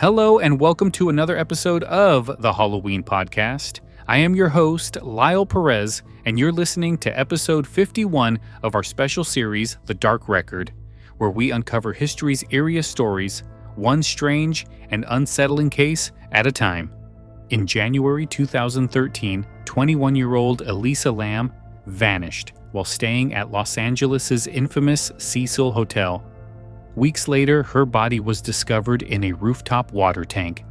Hello and welcome to another episode of the Halloween Podcast. I am your host, Lyle Perez, and you're listening to episode 51 of our special series, The Dark Record, where we uncover history's eeriest stories, one strange and unsettling case at a time. In January 2013, 21-year-old Elisa Lam vanished while staying at Los Angeles' infamous Cecil Hotel. Weeks later, her body was discovered in a rooftop water tank.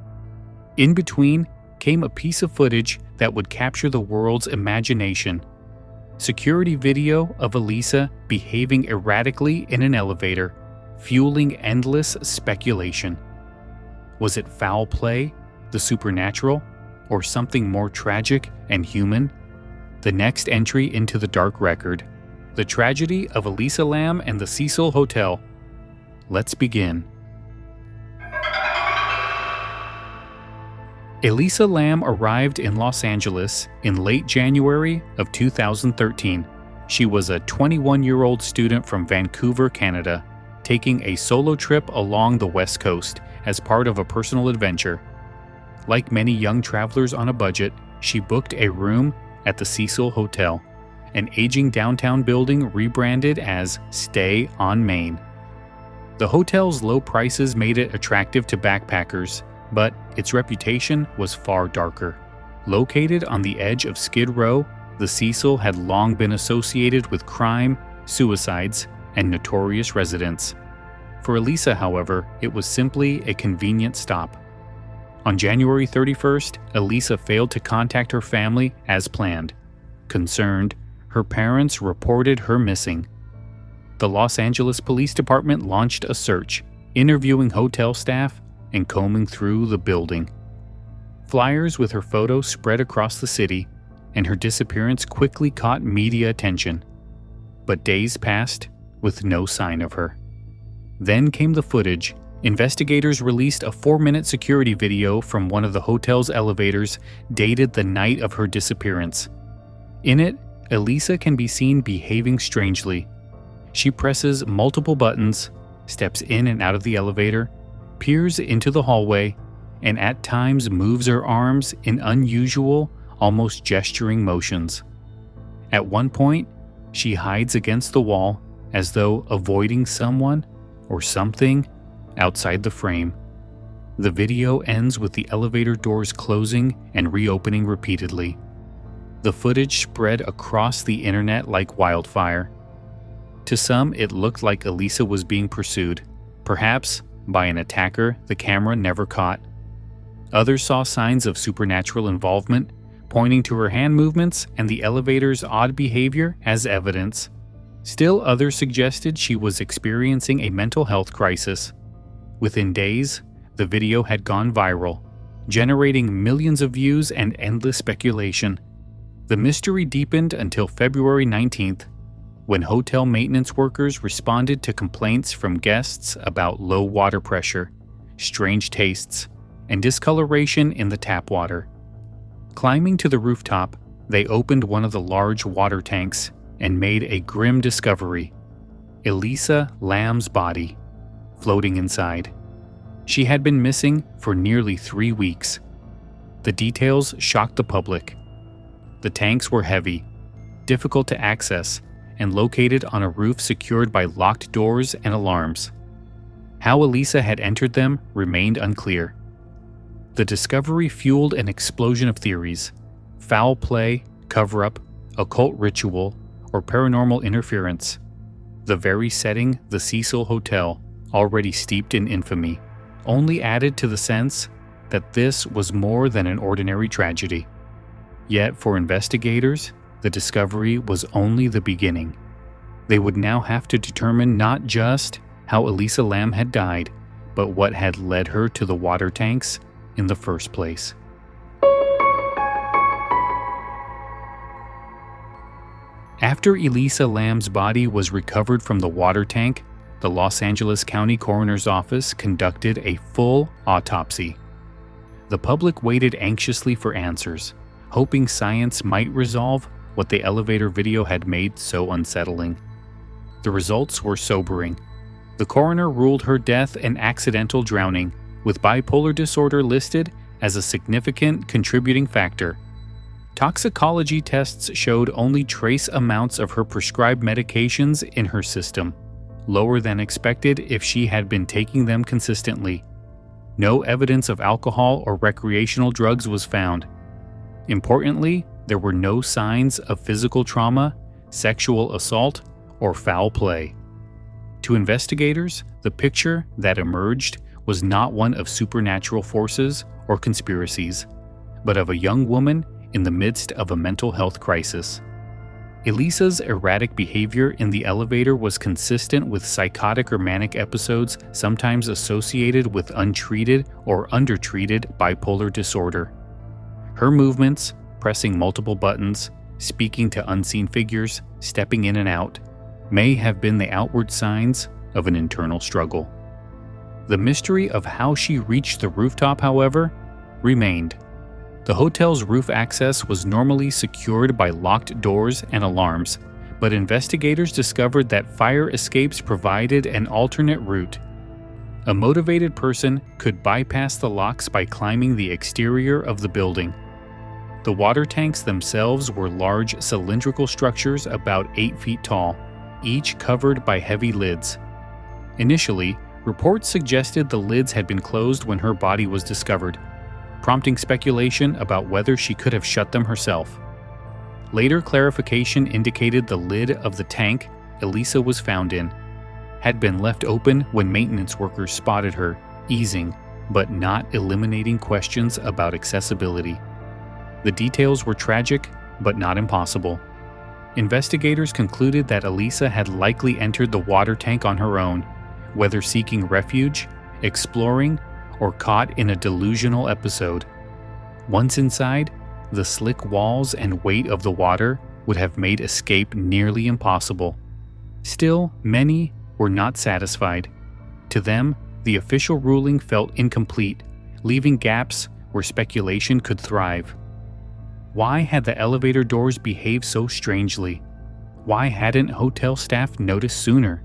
In between came a piece of footage that would capture the world's imagination. Security video of Elisa behaving erratically in an elevator, fueling endless speculation. Was it foul play, the supernatural, or something more tragic and human? The next entry into the dark record, the tragedy of Elisa Lam and the Cecil Hotel. Let's begin. Elisa Lam arrived in Los Angeles in late January of 2013. She was a 21-year-old student from Vancouver, Canada, taking a solo trip along the West Coast as part of a personal adventure. Like many young travelers on a budget, she booked a room at the Cecil Hotel, an aging downtown building rebranded as Stay on Main. The hotel's low prices made it attractive to backpackers, but its reputation was far darker. Located on the edge of Skid Row, the Cecil had long been associated with crime, suicides, and notorious residents. For Elisa, however, it was simply a convenient stop. On January 31st, Elisa failed to contact her family as planned. Concerned, her parents reported her missing. The Los Angeles Police Department launched a search, interviewing hotel staff and combing through the building. Flyers with her photo spread across the city, and her disappearance quickly caught media attention. But days passed with no sign of her. Then came the footage. Investigators released a 4-minute security video from one of the hotel's elevators dated the night of her disappearance. In it, Elisa can be seen behaving strangely. She presses multiple buttons, steps in and out of the elevator, peers into the hallway, and at times moves her arms in unusual, almost gesturing motions. At one point, she hides against the wall as though avoiding someone or something outside the frame. The video ends with the elevator doors closing and reopening repeatedly. The footage spread across the internet like wildfire. To some, it looked like Elisa was being pursued, perhaps by an attacker the camera never caught. Others saw signs of supernatural involvement, pointing to her hand movements and the elevator's odd behavior as evidence. Still others suggested she was experiencing a mental health crisis. Within days, the video had gone viral, generating millions of views and endless speculation. The mystery deepened until February 19th, when hotel maintenance workers responded to complaints from guests about low water pressure, strange tastes, and discoloration in the tap water. Climbing to the rooftop, they opened one of the large water tanks and made a grim discovery: Elisa Lam's body, floating inside. She had been missing for nearly 3 weeks. The details shocked the public. The tanks were heavy, difficult to access, and located on a roof secured by locked doors and alarms. How Elisa had entered them remained unclear. The discovery fueled an explosion of theories: foul play, cover-up, occult ritual, or paranormal interference. The very setting, the Cecil Hotel, already steeped in infamy, only added to the sense that this was more than an ordinary tragedy. Yet for investigators, the discovery was only the beginning. They would now have to determine not just how Elisa Lam had died, but what had led her to the water tanks in the first place. After Elisa Lam's body was recovered from the water tank, the Los Angeles County Coroner's Office conducted a full autopsy. The public waited anxiously for answers, hoping science might resolve what the elevator video had made so unsettling. The results were sobering. The coroner ruled her death an accidental drowning, with bipolar disorder listed as a significant contributing factor. Toxicology tests showed only trace amounts of her prescribed medications in her system, lower than expected if she had been taking them consistently. No evidence of alcohol or recreational drugs was found. Importantly, there were no signs of physical trauma, sexual assault, or foul play. To investigators, the picture that emerged was not one of supernatural forces or conspiracies, but of a young woman in the midst of a mental health crisis. Elisa's erratic behavior in the elevator was consistent with psychotic or manic episodes sometimes associated with untreated or undertreated bipolar disorder. Her movements, pressing multiple buttons, speaking to unseen figures, stepping in and out, may have been the outward signs of an internal struggle. The mystery of how she reached the rooftop, however, remained. The hotel's roof access was normally secured by locked doors and alarms, but investigators discovered that fire escapes provided an alternate route. A motivated person could bypass the locks by climbing the exterior of the building. The water tanks themselves were large cylindrical structures about 8 feet tall, each covered by heavy lids. Initially, reports suggested the lids had been closed when her body was discovered, prompting speculation about whether she could have shut them herself. Later clarification indicated the lid of the tank Elisa was found in had been left open when maintenance workers spotted her, easing, but not eliminating questions about accessibility. The details were tragic, but not impossible. Investigators concluded that Elisa had likely entered the water tank on her own, whether seeking refuge, exploring, or caught in a delusional episode. Once inside, the slick walls and weight of the water would have made escape nearly impossible. Still, many were not satisfied. To them, the official ruling felt incomplete, leaving gaps where speculation could thrive. Why had the elevator doors behaved so strangely? Why hadn't hotel staff noticed sooner?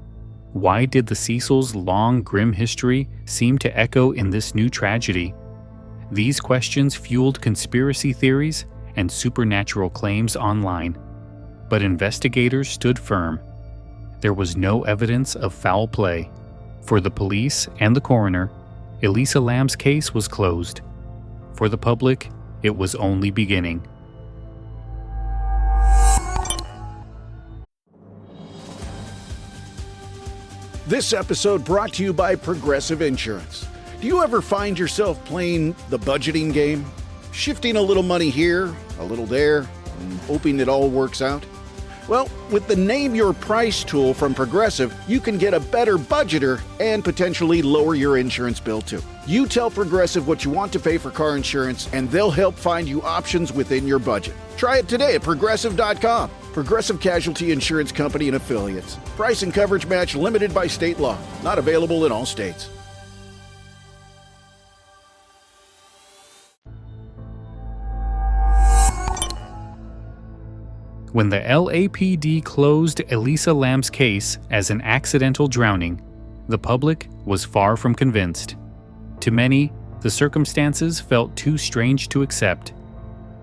Why did the Cecil's long, grim history seem to echo in this new tragedy? These questions fueled conspiracy theories and supernatural claims online. But investigators stood firm. There was no evidence of foul play. For the police and the coroner, Elisa Lam's case was closed. For the public, it was only beginning. This episode brought to you by Progressive Insurance. Do you ever find yourself playing the budgeting game? Shifting a little money here, a little there, and hoping it all works out? Well, with the Name Your Price tool from Progressive, you can get a better budgeter and potentially lower your insurance bill too. You tell Progressive what you want to pay for car insurance, and they'll help find you options within your budget. Try it today at Progressive.com. Progressive Casualty Insurance Company and Affiliates. Price and coverage match limited by state law. Not available in all states. When the LAPD closed Elisa Lam's case as an accidental drowning, the public was far from convinced. To many, the circumstances felt too strange to accept.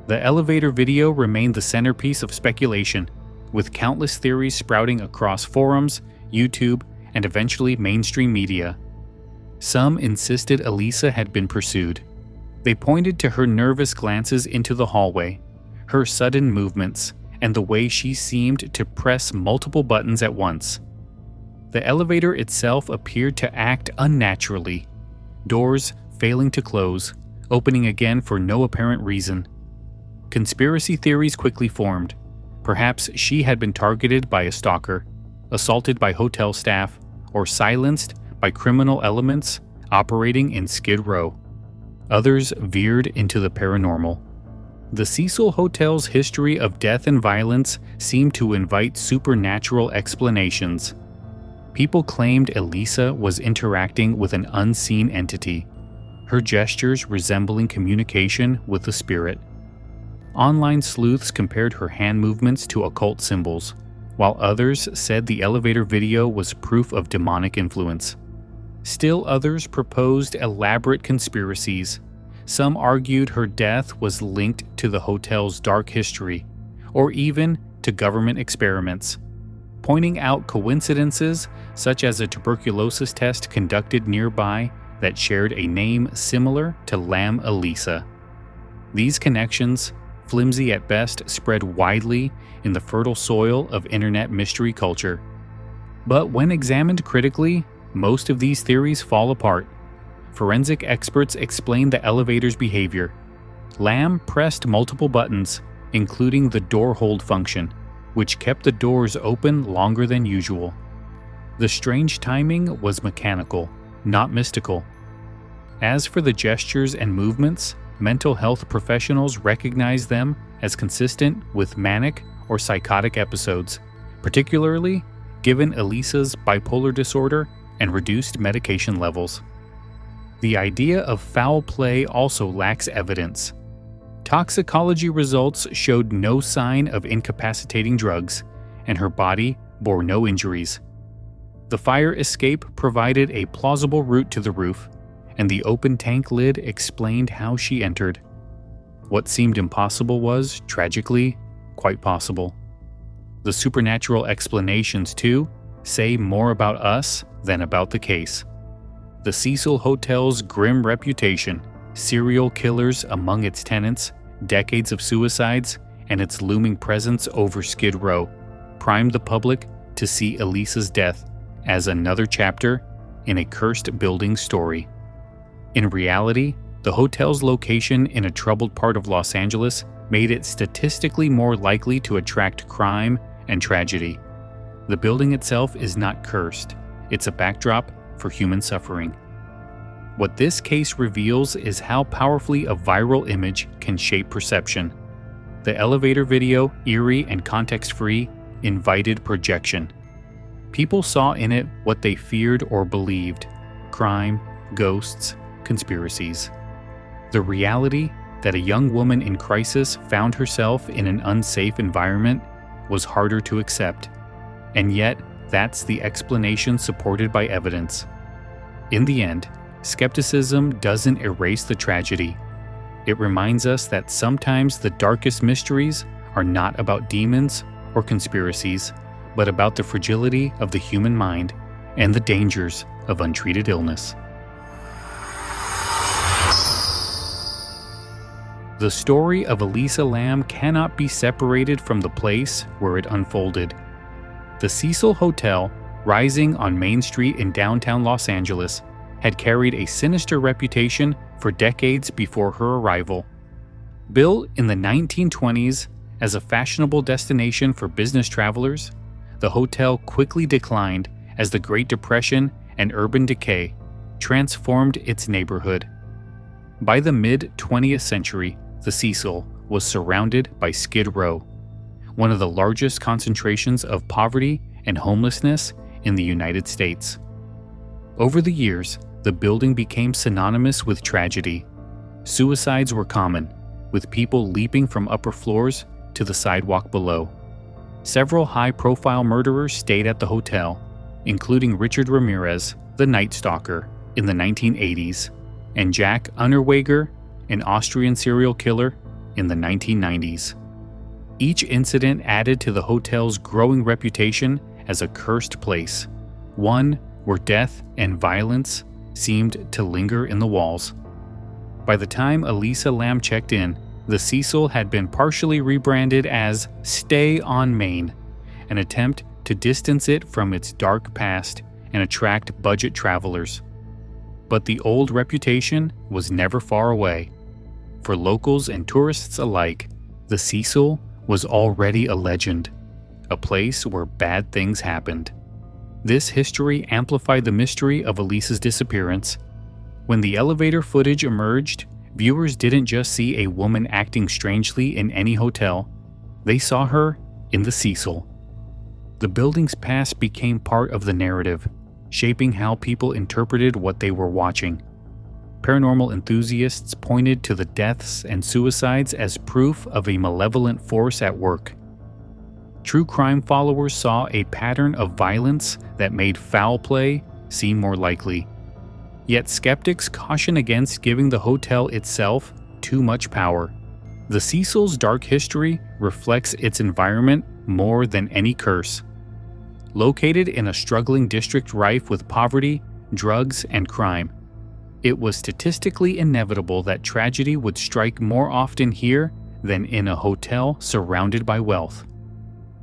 The elevator video remained the centerpiece of speculation, with countless theories sprouting across forums, YouTube, and eventually mainstream media. Some insisted Elisa had been pursued. They pointed to her nervous glances into the hallway, her sudden movements, and the way she seemed to press multiple buttons at once. The elevator itself appeared to act unnaturally, doors failing to close, opening again for no apparent reason. Conspiracy theories quickly formed. Perhaps she had been targeted by a stalker, assaulted by hotel staff, or silenced by criminal elements operating in Skid Row. Others veered into the paranormal. The Cecil Hotel's history of death and violence seemed to invite supernatural explanations. People claimed Elisa was interacting with an unseen entity, her gestures resembling communication with the spirit. Online sleuths compared her hand movements to occult symbols, while others said the elevator video was proof of demonic influence. Still others proposed elaborate conspiracies. Some argued her death was linked to the hotel's dark history, or even to government experiments, pointing out coincidences such as a tuberculosis test conducted nearby that shared a name similar to Lam Elisa. These connections, flimsy at best, spread widely in the fertile soil of internet mystery culture. But when examined critically, most of these theories fall apart. Forensic experts explain the elevator's behavior. Lam pressed multiple buttons, including the door hold function, which kept the doors open longer than usual. The strange timing was mechanical, not mystical. As for the gestures and movements, mental health professionals recognize them as consistent with manic or psychotic episodes, particularly given Elisa's bipolar disorder and reduced medication levels. The idea of foul play also lacks evidence. Toxicology results showed no sign of incapacitating drugs, and her body bore no injuries. The fire escape provided a plausible route to the roof, and the open tank lid explained how she entered. What seemed impossible was, tragically, quite possible. The supernatural explanations, too, say more about us than about the case. The Cecil Hotel's grim reputation, serial killers among its tenants, decades of suicides, and its looming presence over Skid Row primed the public to see Elisa's death as another chapter in a cursed building story. In reality, the hotel's location in a troubled part of Los Angeles made it statistically more likely to attract crime and tragedy. The building itself is not cursed, it's a backdrop for human suffering. What this case reveals is how powerfully a viral image can shape perception. The elevator video, eerie and context-free, invited projection. People saw in it what they feared or believed: crime, ghosts, conspiracies. The reality that a young woman in crisis found herself in an unsafe environment was harder to accept. And yet, that's the explanation supported by evidence. In the end, skepticism doesn't erase the tragedy. It reminds us that sometimes the darkest mysteries are not about demons or conspiracies, but about the fragility of the human mind and the dangers of untreated illness. The story of Elisa Lam cannot be separated from the place where it unfolded. The Cecil Hotel, rising on Main Street in downtown Los Angeles, had carried a sinister reputation for decades before her arrival. Built in the 1920s as a fashionable destination for business travelers, the hotel quickly declined as the Great Depression and urban decay transformed its neighborhood. By the mid-20th century, the Cecil was surrounded by Skid Row, one of the largest concentrations of poverty and homelessness in the United States. Over the years, the building became synonymous with tragedy. Suicides were common, with people leaping from upper floors to the sidewalk below. Several high-profile murderers stayed at the hotel, including Richard Ramirez, the Night Stalker, in the 1980s, and Jack Unterweger, an Austrian serial killer, in the 1990s. Each incident added to the hotel's growing reputation as a cursed place, one where death and violence seemed to linger in the walls. By the time Elisa Lam checked in, the Cecil had been partially rebranded as Stay on Main, an attempt to distance it from its dark past and attract budget travelers. But the old reputation was never far away. For locals and tourists alike, the Cecil was already a legend, a place where bad things happened. This history amplified the mystery of Elisa's disappearance. When the elevator footage emerged, viewers didn't just see a woman acting strangely in any hotel, they saw her in the Cecil. The building's past became part of the narrative, shaping how people interpreted what they were watching. Paranormal enthusiasts pointed to the deaths and suicides as proof of a malevolent force at work. True crime followers saw a pattern of violence that made foul play seem more likely, Yet skeptics caution against giving the hotel itself too much power. The Cecil's dark history reflects its environment more than any curse. Located in a struggling district rife with poverty, drugs, and crime, it was statistically inevitable that tragedy would strike more often here than in a hotel surrounded by wealth.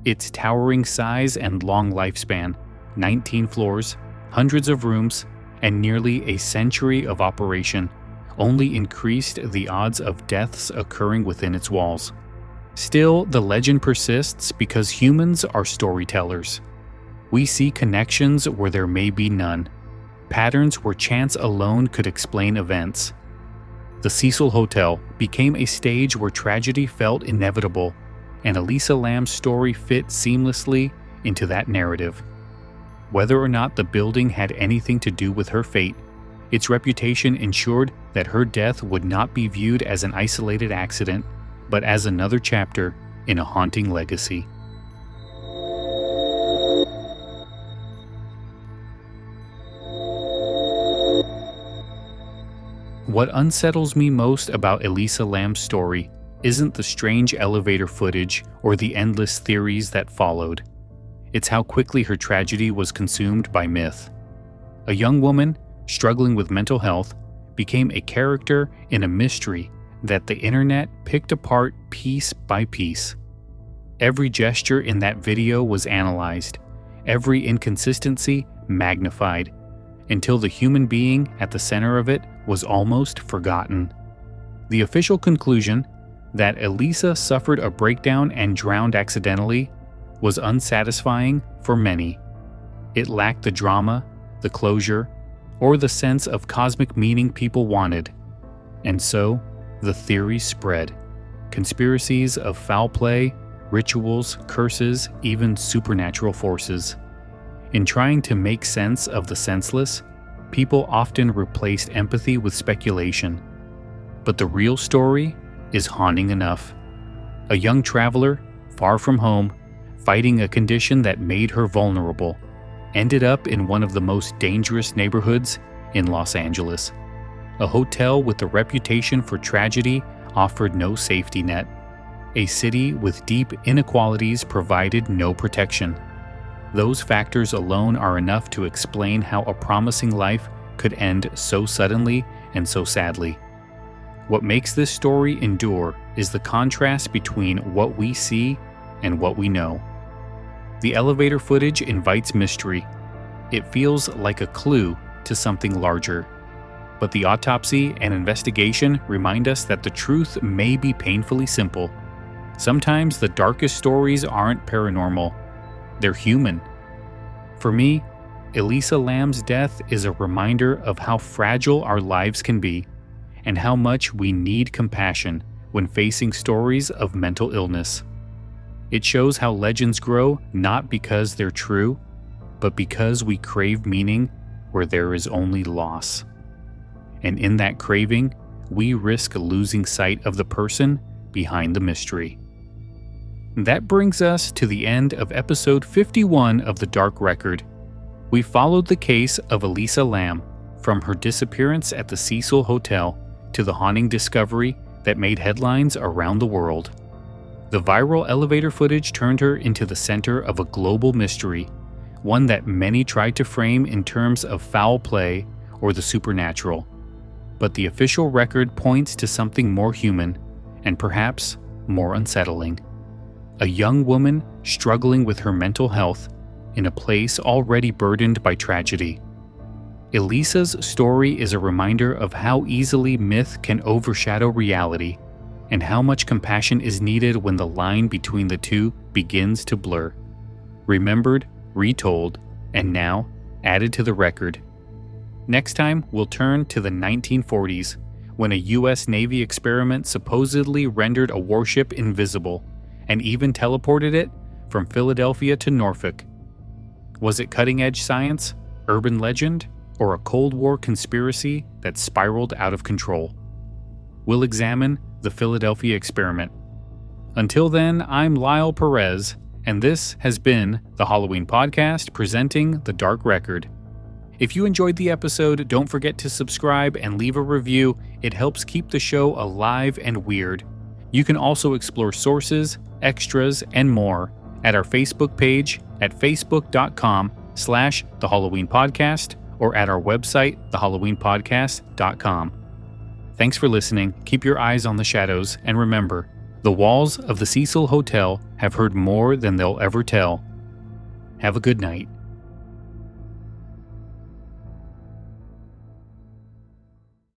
Its towering size and long lifespan, 19 floors, hundreds of rooms, and nearly a century of operation, only increased the odds of deaths occurring within its walls. Still, the legend persists because humans are storytellers. We see connections where there may be none, patterns where chance alone could explain events. The Cecil Hotel became a stage where tragedy felt inevitable, and Elisa Lam's story fit seamlessly into that narrative. Whether or not the building had anything to do with her fate, its reputation ensured that her death would not be viewed as an isolated accident, but as another chapter in a haunting legacy. What unsettles me most about Elisa Lam's story isn't the strange elevator footage or the endless theories that followed. It's how quickly her tragedy was consumed by myth. A young woman struggling with mental health became a character in a mystery that the internet picked apart piece by piece. Every gesture in that video was analyzed, every inconsistency magnified, until the human being at the center of it was almost forgotten. The official conclusion, that Elisa suffered a breakdown and drowned accidentally, was unsatisfying for many. It lacked the drama, the closure, or the sense of cosmic meaning people wanted. And so, the theories spread. Conspiracies of foul play, rituals, curses, even supernatural forces. In trying to make sense of the senseless, people often replaced empathy with speculation. But the real story is haunting enough. A young traveler, far from home, fighting a condition that made her vulnerable, ended up in one of the most dangerous neighborhoods in Los Angeles. A hotel with a reputation for tragedy offered no safety net. A city with deep inequalities provided no protection. Those factors alone are enough to explain how a promising life could end so suddenly and so sadly. What makes this story endure is the contrast between what we see and what we know. The elevator footage invites mystery. It feels like a clue to something larger. But the autopsy and investigation remind us that the truth may be painfully simple. Sometimes the darkest stories aren't paranormal. They're human. For me, Elisa Lam's death is a reminder of how fragile our lives can be, and how much we need compassion when facing stories of mental illness. It shows how legends grow not because they're true, but because we crave meaning where there is only loss. And in that craving, we risk losing sight of the person behind the mystery. That brings us to the end of episode 51 of The Dark Record. We followed the case of Elisa Lam, from her disappearance at the Cecil Hotel to the haunting discovery that made headlines around the world. The viral elevator footage turned her into the center of a global mystery, one that many tried to frame in terms of foul play or the supernatural. But the official record points to something more human, and perhaps more unsettling. A young woman struggling with her mental health in a place already burdened by tragedy. Elisa's story is a reminder of how easily myth can overshadow reality, and how much compassion is needed when the line between the two begins to blur. Remembered, retold, and now added to the record. Next time, we'll turn to the 1940s, when a U.S. Navy experiment supposedly rendered a warship invisible, and even teleported it from Philadelphia to Norfolk. Was it cutting-edge science, urban legend, or a Cold War conspiracy that spiraled out of control? We'll examine the Philadelphia experiment. Until then, I'm Lyle Perez, and this has been the Halloween Podcast presenting The Dark Record. If you enjoyed the episode, don't forget to subscribe and leave a review. It helps keep the show alive and weird. You can also explore sources, extras, and more at our Facebook page at facebook.com/The Halloween Podcast or at our website, thehalloweenpodcast.com. Thanks for listening. Keep your eyes on the shadows, and remember, the walls of the Cecil Hotel have heard more than they'll ever tell. Have a good night.